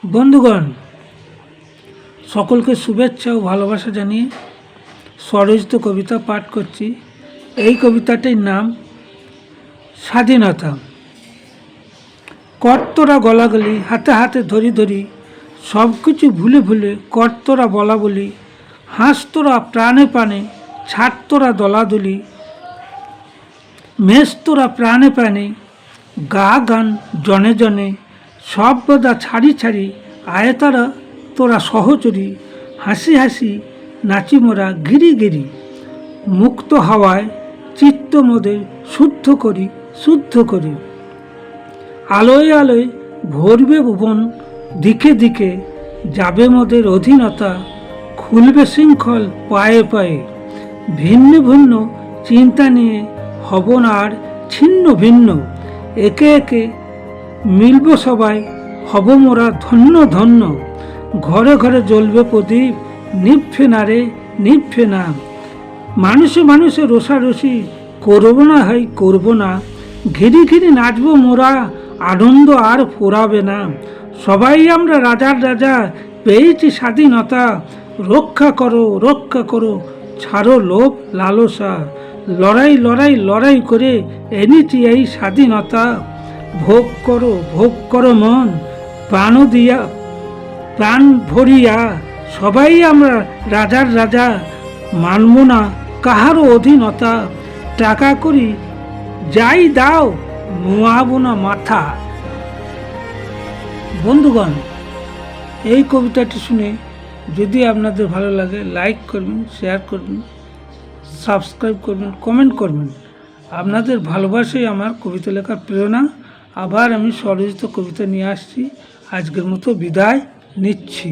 বন্ধুগণ, সকলকে শুভেচ্ছা ও ভালোবাসা জানিয়ে স্বরচিত কবিতা পাঠ করছি। এই কবিতাটির নাম স্বাধীনতা। কর্তরা গলাগলি, হাতে হাতে ধরি ধরি, সব কিছু ভুলে ভুলে কর্তরা বলা বলি, হাসতোরা প্রাণে প্রাণে, ছাড়তোরা দলাদলি, মেজতোরা প্রাণে প্রাণে, গা গান জনে জনে, সব বদা ছাড়ি ছাড়ি, আয়তারা তোরা সহচরী, হাসি হাসি নাচি মোরা গিরি গিরি, মুক্ত হাওয়ায় চিত্ত মোদের শুদ্ধ করি শুদ্ধ করি, আলোয় আলোয় ভরবে ভুবন, দিকে দিকে যাবে মোদের অধীনতা, খুলবে শৃঙ্খল পায়ে পায়ে, ভিন্ন ভিন্ন চিন্তা নিয়ে হব না আর ছিন্ন ভিন্ন, একে একে মিলব সবাই, হব মোরা ধন্য ধন্য, ঘরে ঘরে জ্বলবে প্রদীপ, নিভবে না রে নিভবে না, মানুষে মানুষে রোষারসি করব না হয় করব না, ঘিরি ঘিরি নাচবো মোরা, আনন্দ আর ফোরাবে না, সবাই আমরা রাজার রাজা, পেয়েছি স্বাধীনতা, রক্ষা করো ছাড়ো লোভ লালসা, লড়াই লড়াই লড়াই করে এনেছি এই স্বাধীনতা, ভোগ করো মন, প্রাণ ভরিয়া, সবাই আমরা রাজার রাজা, মানব না কাহারও অধীনতা, টাকা করি যাই দাও নোয়াবো না মাথা। বন্ধুগণ, এই কবিতাটি শুনে যদি আপনাদের ভালো লাগে লাইক করবেন, শেয়ার করবেন, সাবস্ক্রাইব করবেন, কমেন্ট করবেন। আপনাদের ভালোবাসাই আমার কবিতা লেখার প্রেরণা। আবার আমি স্বরচিত কবিতা নিয়ে আসছি। আজকের মতো বিদায় নিচ্ছি।